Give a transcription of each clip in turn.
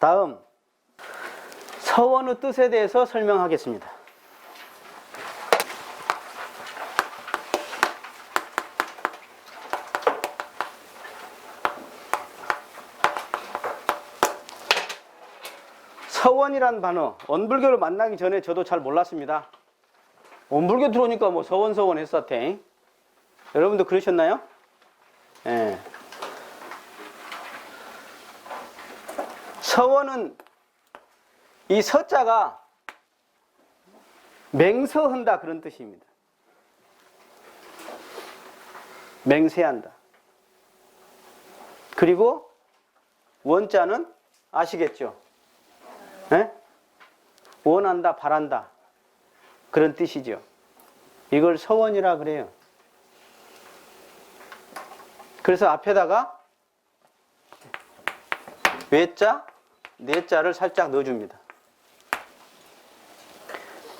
다음 서원의 뜻에 대해서 설명하겠습니다. 서원이란 단어, 원불교를 만나기 전에 저도 잘 몰랐습니다. 원불교 들어오니까 뭐 서원 했었대. 여러분도 그러셨나요? 예. 서원은 이 서자가 맹서한다 그런 뜻입니다. 맹세한다. 그리고 원자는 아시겠죠? 네? 원한다, 바란다 그런 뜻이죠. 이걸 서원이라 그래요. 그래서 앞에다가 외자, 내자를 살짝 넣어줍니다.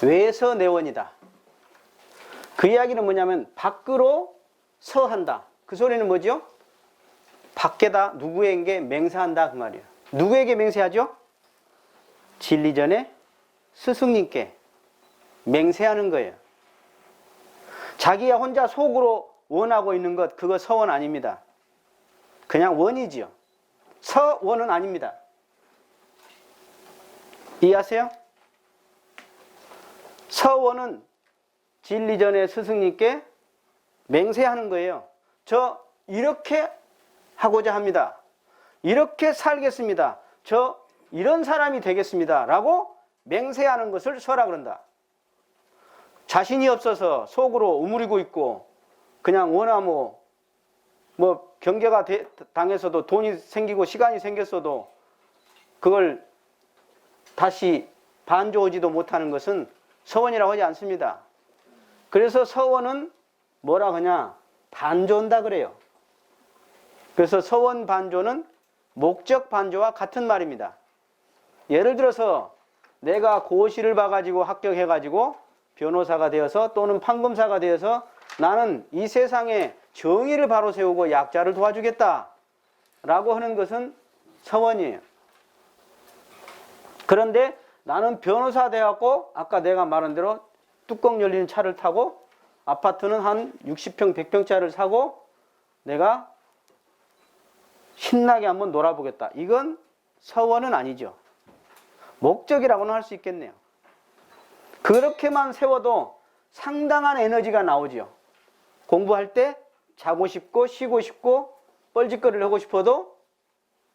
외서 내원이다. 그 이야기는 뭐냐면 밖으로 서한다. 그 소리는 뭐죠? 밖에다 누구에게 맹세한다 그 말이에요. 누구에게 맹세하죠? 진리전에 스승님께 맹세하는 거예요. 자기야 혼자 속으로 원하고 있는 것, 그거 서원 아닙니다. 그냥 원이지요. 서원은 아닙니다. 이해하세요? 서원은 진리전에 스승님께 맹세하는 거예요. 저 이렇게 하고자 합니다. 이렇게 살겠습니다. 저 이런 사람이 되겠습니다. 라고 맹세하는 것을 서라 그런다. 자신이 없어서 속으로 우물이고 있고 그냥 원하고 뭐 경계가 당해서도 돈이 생기고 시간이 생겼어도 그걸 다시 반조하지도 못하는 것은 서원이라고 하지 않습니다. 그래서 서원은 뭐라 하냐? 반조한다 그래요. 그래서 서원 반조는 목적 반조와 같은 말입니다. 예를 들어서 내가 고시를 봐가지고 합격해가지고 변호사가 되어서 또는 판검사가 되어서 나는 이 세상에 정의를 바로 세우고 약자를 도와주겠다 라고 하는 것은 서원이에요. 그런데 나는 변호사 돼갖고 아까 내가 말한 대로 뚜껑 열리는 차를 타고 아파트는 한 60평, 100평짜리를 사고 내가 신나게 한번 놀아보겠다. 이건 서원은 아니죠. 목적이라고는 할 수 있겠네요. 그렇게만 세워도 상당한 에너지가 나오죠. 공부할 때 자고 싶고 쉬고 싶고 뻘짓거리를 하고 싶어도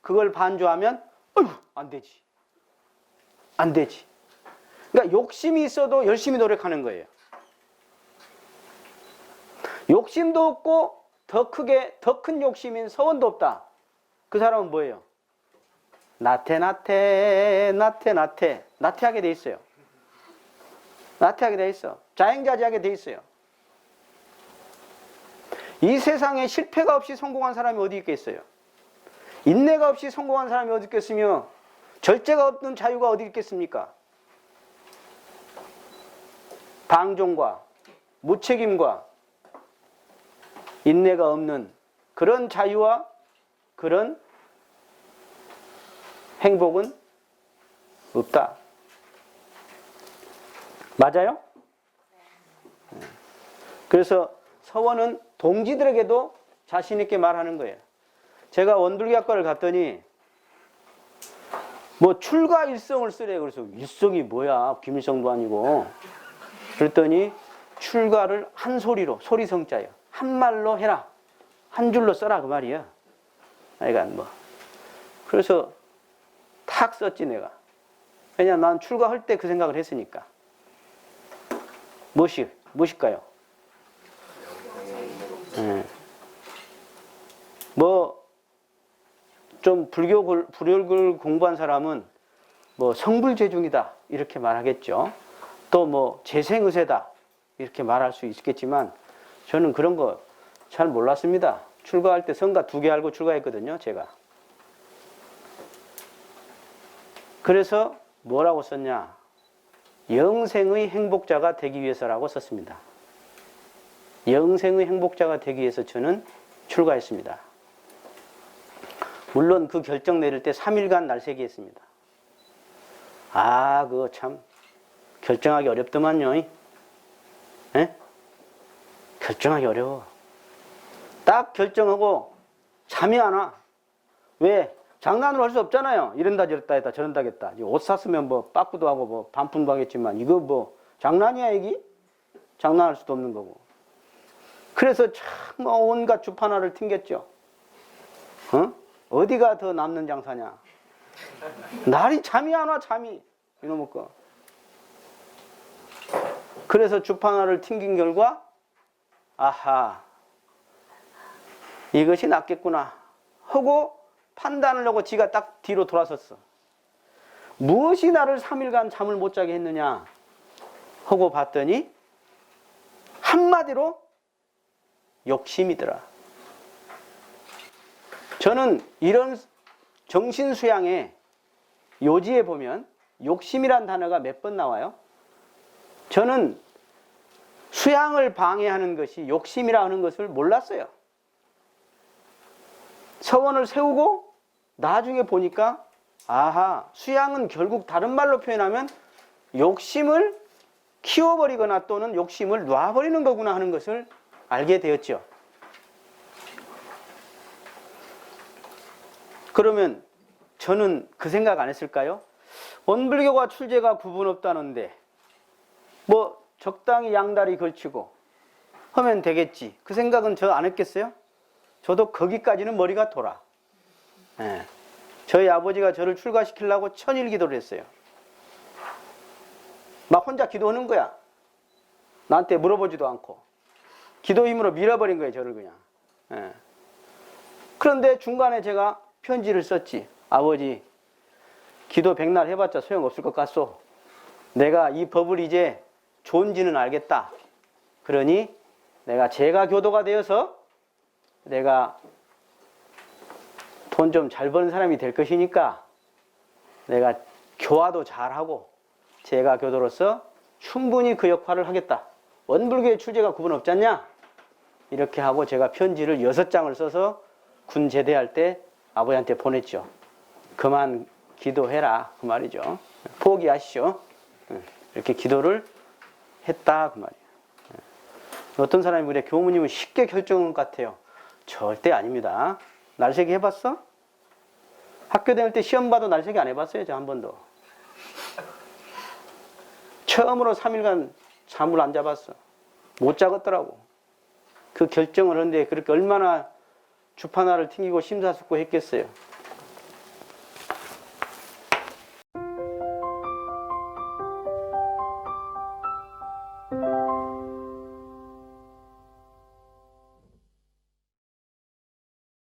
그걸 반조하면 어휴 안 되지. 안 되지. 그러니까 욕심이 있어도 열심히 노력하는 거예요. 욕심도 없고 더 큰 욕심인 서원도 없다. 그 사람은 뭐예요? 나태하게 돼 있어요. 나태하게 돼 있어. 자행자지하게 돼 있어요. 이 세상에 실패가 없이 성공한 사람이 어디 있겠어요? 인내가 없이 성공한 사람이 어디 있겠으며 절제가 없는 자유가 어디 있겠습니까? 방종과 무책임과 인내가 없는 그런 자유와 그런 행복은 없다. 맞아요? 그래서 서원은 동지들에게도 자신 있게 말하는 거예요. 제가 원불교학과를 갔더니 뭐 출가 일성을 쓰래요. 그래서 일성이 뭐야? 김일성도 아니고. 그랬더니 출가를 한 소리로, 소리성자예요. 한 말로 해라. 한 줄로 써라 그 말이야. 그러니까 뭐. 그래서 탁 썼지 내가. 왜냐면 난 출가할 때 그 생각을 했으니까. 무엇일까요? 뭐 좀 불교를 공부한 사람은 뭐 성불재중이다 이렇게 말하겠죠. 또 뭐 재생의세다 이렇게 말할 수 있겠지만 저는 그런 거 잘 몰랐습니다. 출가할 때 성가 2개 알고 출가했거든요, 제가. 그래서 뭐라고 썼냐? 영생의 행복자가 되기 위해서라고 썼습니다. 영생의 행복자가 되기 위해서 저는 출가했습니다. 물론 그 결정 내릴 때 3일간 날새기 했습니다. 아, 그거 참 결정하기 어렵더만요. 에? 결정하기 어려워. 딱 결정하고 잠이 안 와. 왜? 장난으로 할 수 없잖아요. 이런다 저랬다 했다 저런다 했다. 옷 샀으면 뭐 빠꾸도 하고 뭐 반품도 하겠지만 이거 뭐 장난이야 이게? 장난할 수도 없는 거고. 그래서 참 뭐 온갖 주판화를 튕겼죠. 어디가 더 남는 장사냐? 날이 잠이 안 와 잠이. 이놈의 거. 그래서 주판화를 튕긴 결과 아하 이것이 낫겠구나 하고 판단을 하고 지가 딱 뒤로 돌아섰어. 무엇이 나를 3일간 잠을 못 자게 했느냐 하고 봤더니 한마디로 욕심이더라. 저는 이런 정신수양의 요지에 보면 욕심이란 단어가 몇 번 나와요. 저는 수양을 방해하는 것이 욕심이라 하는 것을 몰랐어요. 서원을 세우고 나중에 보니까 아하, 수양은 결국 다른 말로 표현하면 욕심을 키워버리거나 또는 욕심을 놔버리는 거구나 하는 것을 알게 되었죠. 그러면 저는 그 생각 안 했을까요? 원불교가 출제가 구분 없다는데 뭐 적당히 양다리 걸치고 하면 되겠지. 그 생각은 저 안 했겠어요? 저도 거기까지는 머리가 돌아. 예. 저희 아버지가 저를 출가시키려고 천일 기도를 했어요. 막 혼자 기도하는 거야. 나한테 물어보지도 않고. 기도 힘으로 밀어버린 거예요, 저를 그냥. 예. 그런데 중간에 제가 편지를 썼지. 아버지, 기도 백날 해봤자 소용없을 것 같소. 내가 이 법을 이제 좋은지는 알겠다. 그러니 내가 제가 교도가 되어서 내가 돈 좀 잘 버는 사람이 될 것이니까 내가 교화도 잘하고 제가 교도로서 충분히 그 역할을 하겠다. 원불교의 출제가 구분 없지 않냐? 이렇게 하고 제가 편지를 6장을 써서 군 제대할 때 아버지한테 보냈죠. 그만 기도해라 그 말이죠. 포기하시오. 이렇게 기도를 했다 그 말이에요. 어떤 사람이 그래 교무님은 쉽게 결정한 것 같아요. 절대 아닙니다. 날새기 해봤어? 학교 다닐 때 시험 봐도 날새기 안 해봤어요. 저 한 번도. 처음으로 3일간 잠을 안 잡았어. 못 자겠더라고. 그 결정을 하는데 그렇게 얼마나 주판화를 튕기고 심사숙고했겠어요.